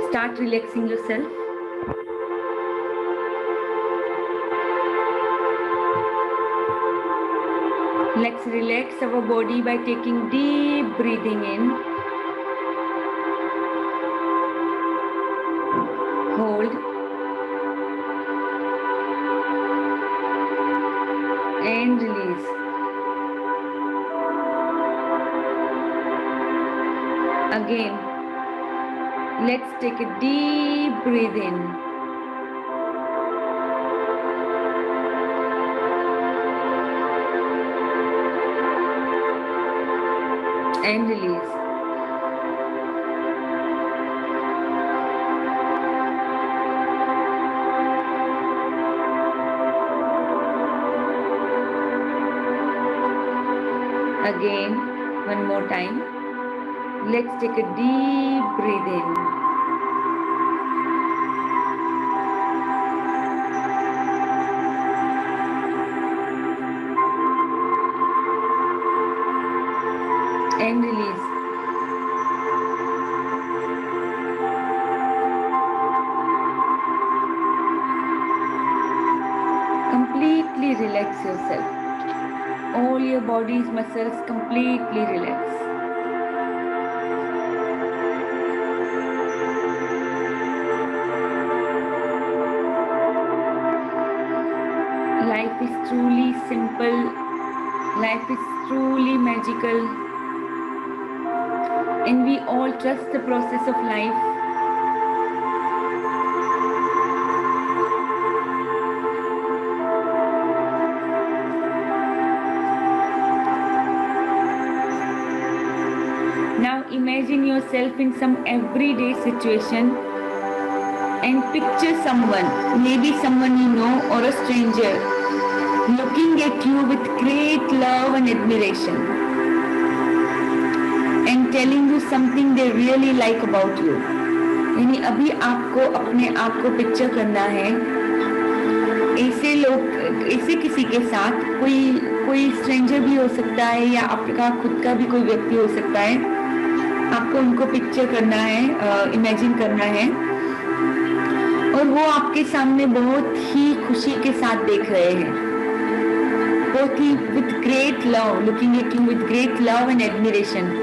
Start relaxing yourself. Let's relax our body by taking deep breathing in. Hold. And release. Again, let's take a deep breath in. And release. Again, one more time. Let's take a deep breath in. And release. Completely relax yourself. All your body's muscles completely relax. Life is truly simple. Life is truly magical. And we all trust the process of life. Now imagine yourself in some everyday situation and picture someone, maybe someone you know or a stranger, looking at you with great love and admiration and telling you something they really like about you. यानी अभी आपको अपने आप को picture करना है ऐसे लोग, ऐसे किसी के साथ, कोई स्ट्रेंजर भी हो सकता है या आपका खुद का भी कोई व्यक्ति हो सकता है. आपको उनको पिक्चर करना है, इमेजिन करना है और वो आपके सामने बहुत ही खुशी के साथ देख रहे हैं, बहुत ही with great love, looking at you with great love and admiration.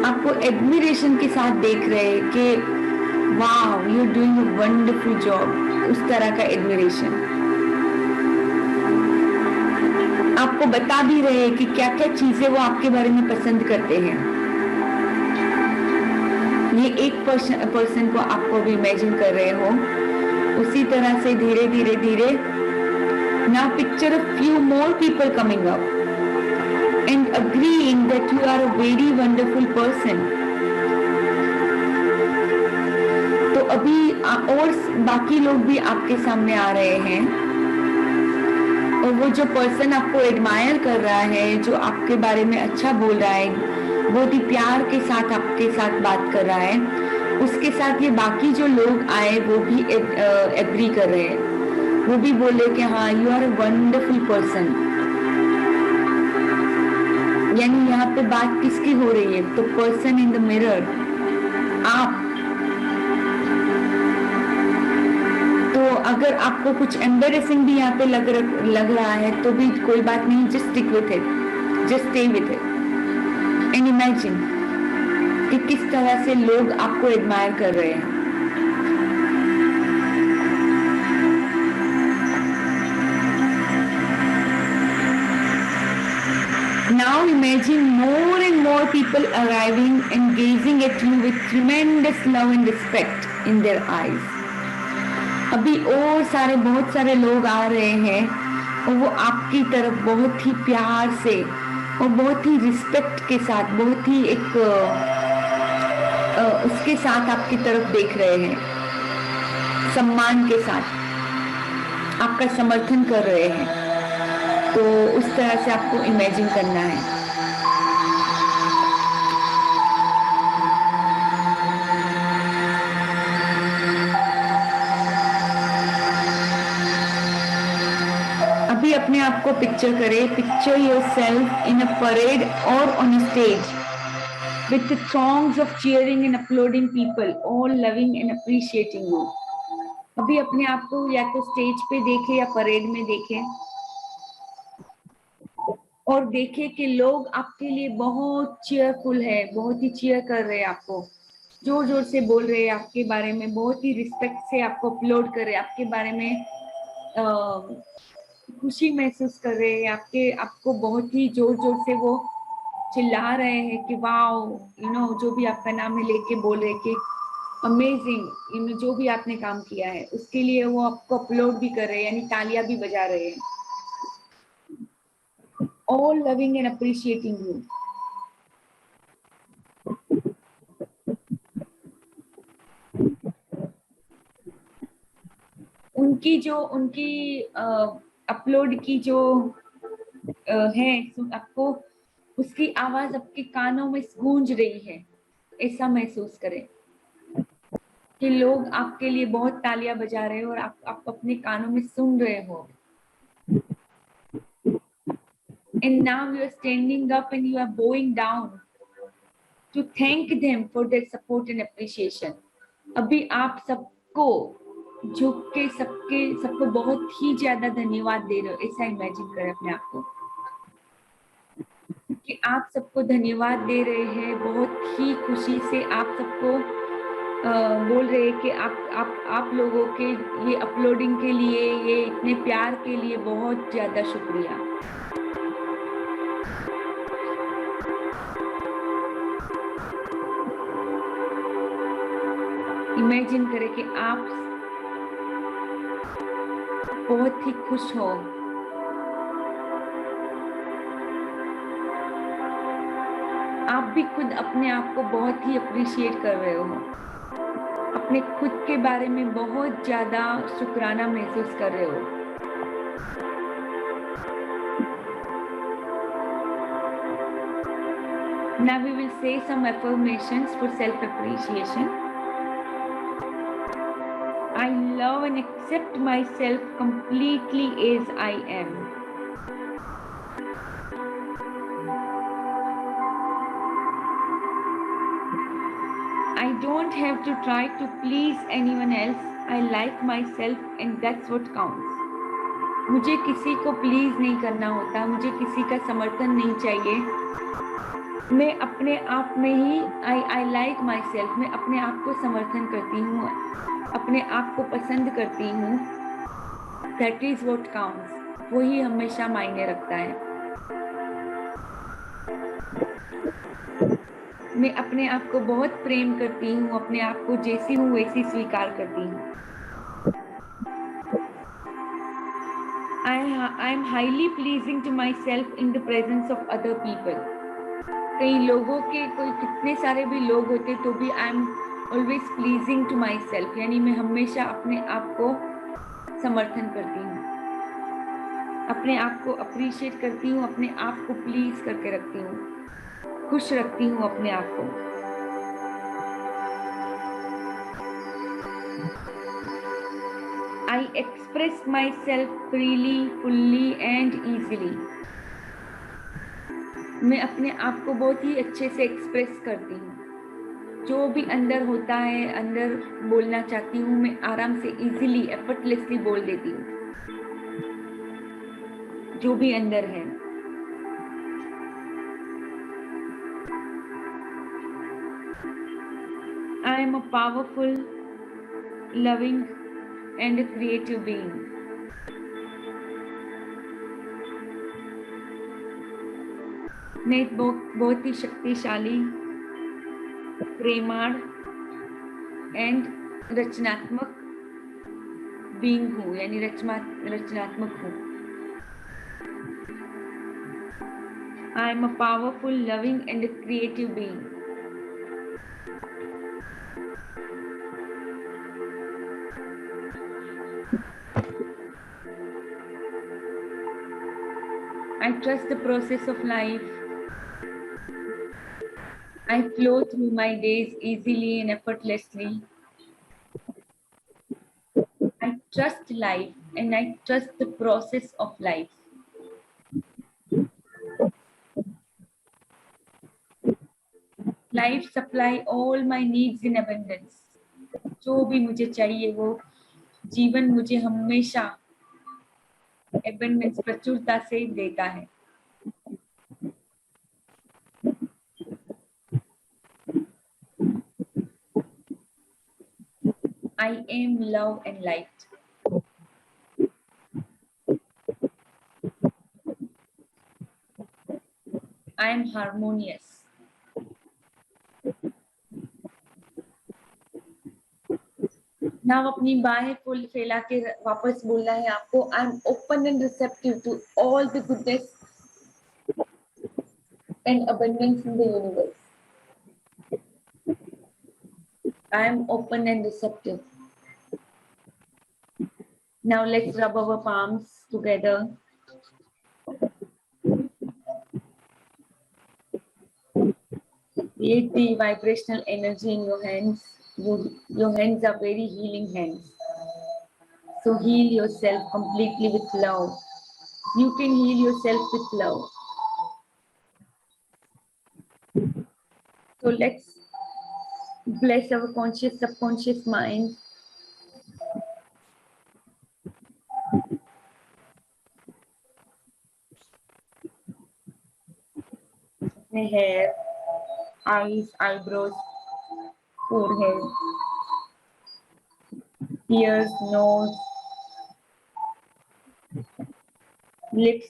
आपको एडमिरेशन के साथ देख रहे हैं कि वाह you are doing a wonderful job, उस तरह का एडमिरेशन. आपको बता भी रहे हैं कि क्या क्या चीजें वो आपके बारे में पसंद करते हैं. ये एक पर्सन को आपको भी इमेजिन कर रहे हो. उसी तरह से धीरे धीरे धीरे now picture a few more people coming up and agreeing that you are a very wonderful person. तो अभी और बाकी लोग भी आपके सामने आ रहे हैं और वो जो पर्सन आपको एडमायर कर रहा है, जो आपके बारे में अच्छा बोल रहा है, बहुत ही प्यार के साथ आपके साथ बात कर रहा है, उसके साथ ये बाकी जो लोग आए वो भी एग्री कर रहे हैं. वो भी बोले कि हाँ you are a wonderful person. यानी यहाँ पे बात किसकी हो रही है? तो पर्सन इन द मिरर, आप. तो अगर आपको कुछ एम्बेरेसिंग भी यहाँ पे लग रहा है तो भी कोई बात नहीं, just stick with it, just stay with it and imagine कि किस तरह से लोग आपको एडमायर कर रहे हैं. Now imagine more and more people arriving and gazing at you with tremendous love and respect in their eyes. अभी और बहुत सारे लोग आ रहे हैं और वो आपकी तरफ बहुत ही प्यार से और बहुत ही रिस्पेक्ट के साथ, बहुत ही एक उसके साथ आपकी तरफ देख रहे हैं, सम्मान के साथ आपका समर्थन कर रहे हैं. तो उस तरह से आपको इमेजिन करना है. अभी अपने आप को पिक्चर करें. Picture yourself in a parade और on a stage with the throngs of cheering and applauding people, all loving and appreciating you. अभी अपने आप को या तो स्टेज पे देखे या परेड में देखे और देखे कि लोग आपके लिए बहुत चीयरफुल है, बहुत ही चीयर कर रहे हैं आपको, जोर जोर से बोल रहे हैं आपके बारे में, बहुत ही रिस्पेक्ट से आपको अपलोड कर रहे हैं, आपके बारे में खुशी महसूस कर रहे हैं, आपको बहुत ही जोर जोर से वो चिल्ला रहे हैं कि वाओ, जो भी आपका नाम है लेके बोल रहे कि अमेजिंग, जो भी आपने काम किया है उसके लिए वो आपको अपलोड भी कर रहे हैं, यानी तालियां भी बजा रहे हैं. All loving and appreciating you. उनकी अपलोड की जो है, आपको उसकी आवाज आपके कानों में गूंज रही है, ऐसा महसूस करें कि लोग आपके लिए बहुत तालियां बजा रहे हो और आप अपने कानों में सुन रहे हो. And now you are standing up and you are bowing down to thank them for their support and appreciation. अभी आप सबको झुक के सबको बहुत ही ज्यादा धन्यवाद दे रहे हो, ऐसा इमेजिन करें अपने आप को कि आप सबको धन्यवाद दे रहे हैं, बहुत ही खुशी से आप सबको बोल रहे हैं कि आप लोगों के ये अपलोडिंग के लिए, ये इतने प्यार के लिए बहुत ज्यादा शुक्रिया. इमेजिन करें कि आप बहुत ही खुश हो, आप भी खुद अपने आप को बहुत ही अप्रिशिएट कर रहे हो, अपने खुद के बारे में बहुत ज्यादा शुक्राना महसूस कर रहे हो. Now we will say some affirmations for self-appreciation. I love and accept myself completely as I am. I don't have to try to please anyone else. I like myself and that's what counts. मुझे किसी को please नहीं करना होता, मुझे किसी का समर्थन नहीं चाहिए, मैं अपने आप में ही आई लाइक माई सेल्फ, मैं अपने आप को समर्थन करती हूँ, अपने आप को पसंद करती हूँ. दैट इज व्हाट काउंट्स, वही हमेशा मायने रखता है. मैं अपने आप को बहुत प्रेम करती हूँ, अपने आप को जैसी हूँ वैसी स्वीकार करती हूँ. I am highly pleasing to myself in the presence of other people. कई लोगों के कोई कितने सारे भी लोग होते तो भी I am always pleasing to my self, यानी मैं हमेशा अपने आप को समर्थन करती हूँ, अपने आप को अप्रिशिएट करती हूँ, अपने आप को प्लीज करके रखती हूँ, खुश रखती हूँ अपने आप को. I express myself freely, fully and easily. मैं अपने आप को बहुत ही अच्छे से एक्सप्रेस करती हूँ, जो भी अंदर होता है, अंदर बोलना चाहती हूँ, मैं आराम से इजीली एफर्टलेसली बोल देती हूँ जो भी अंदर है. I am a powerful, loving and a creative being. मैं बहुत ही शक्तिशाली, प्रेमाळ एंड रचनात्मक बीइंग हूँ, यानी रचनात्मक हूँ. I am a powerful, loving and a creative being. I trust the process of life. I flow through my days easily and effortlessly. I trust life and I trust the process of life. Life supply all my needs in abundance. जो भी मुझे चाहिए वो जीवन मुझे हमेशा abundance प्रचुरता से देता है। I am love and light. I am harmonious. Now अपनी बाहें फुल फैला के वापस बोलना है आपको, I am open and receptive to all the goodness and abundance in the universe. I am open and receptive. Now let's rub our palms together. Create the vibrational energy in your hands. Your hands are very healing hands. So heal yourself completely with love. You can heal yourself with love. So let's bless our conscious, subconscious mind. Hair, eyes, eyebrows, forehead, ears, nose, lips,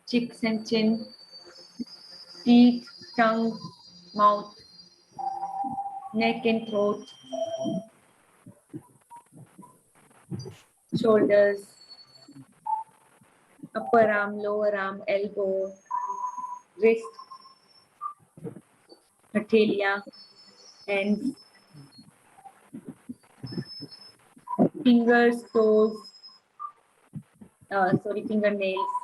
cheeks and chin, teeth, tongue, mouth, neck and throat, shoulders, upper arm, lower arm, elbow, wrist, hatelia, hands, fingers, toes, fingernails,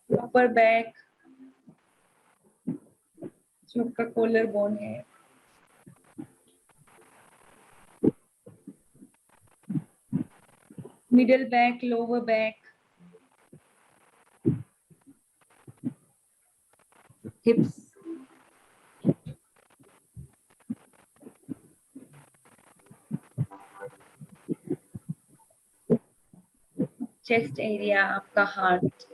upper back, जो आपका collar bone है, middle back, lower back, hips, chest area, आपका heart,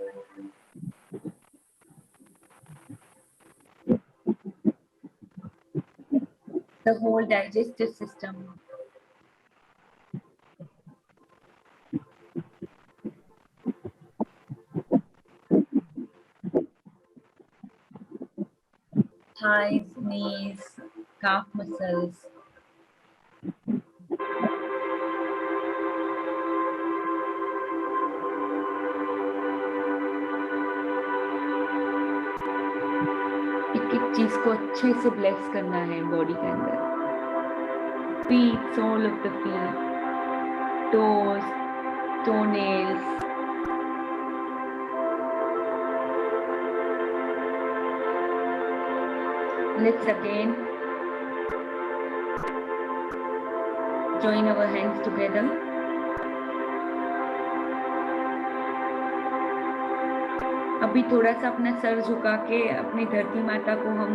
the whole digestive system, thighs, knees, calf muscles, एक एक चीज को अच्छे से ब्लेस करना है बॉडी के अंदर। feet, sole of the feet, toes, toenails, let's again join our hands together. अभी थोड़ा सा अपना सर झुका के अपनी धरती माता को हम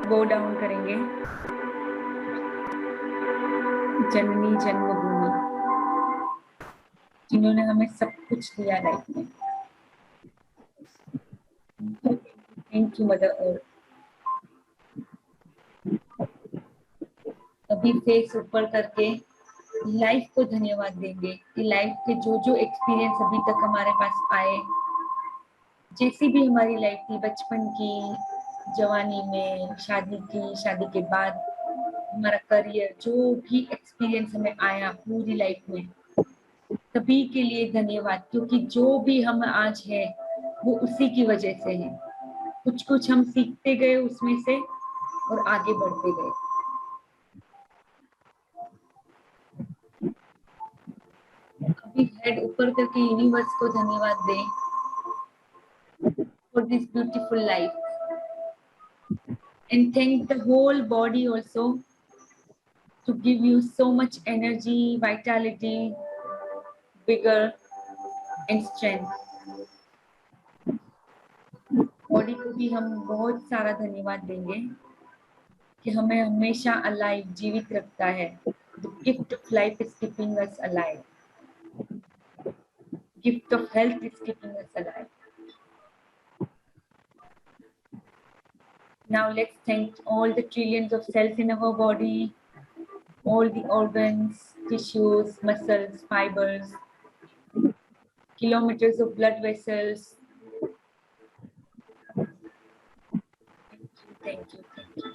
बो डाउन करेंगे। जननी जन्मभूमि, जिन्होंने हमें सब कुछ दिया लाइफ में। Thank you mother earth. अभी फेस ऊपर करके लाइफ को धन्यवाद देंगे कि लाइफ के जो जो एक्सपीरियंस अभी तक हमारे पास आए, जैसी भी हमारी लाइफ थी, बचपन की, जवानी में, शादी की, शादी के बाद, हमारा करियर, जो भी एक्सपीरियंस हमें आया पूरी लाइफ में, सभी के लिए धन्यवाद। क्योंकि जो भी हम आज है वो उसी की वजह से है। कुछ कुछ हम सीखते गए उसमें से और आगे बढ़ते गए। अभी हेड ऊपर करके यूनिवर्स को धन्यवाद दें for this beautiful life and thank the whole body also to give you so much energy, vitality, vigor and strength. Body को भी हम बहुत सारा धन्यवाद देंगे कि हमें हमेशा अलाइव, जीवित रखता है. The gift of life is keeping us alive. Gift of health is keeping us alive. Now let's thank all the trillions of cells in our body, all the organs, tissues, muscles, fibers, kilometers of blood vessels. Thank you, thank you.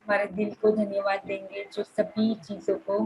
हमारे दिल को धन्यवाद देंगे जो सभी चीजों को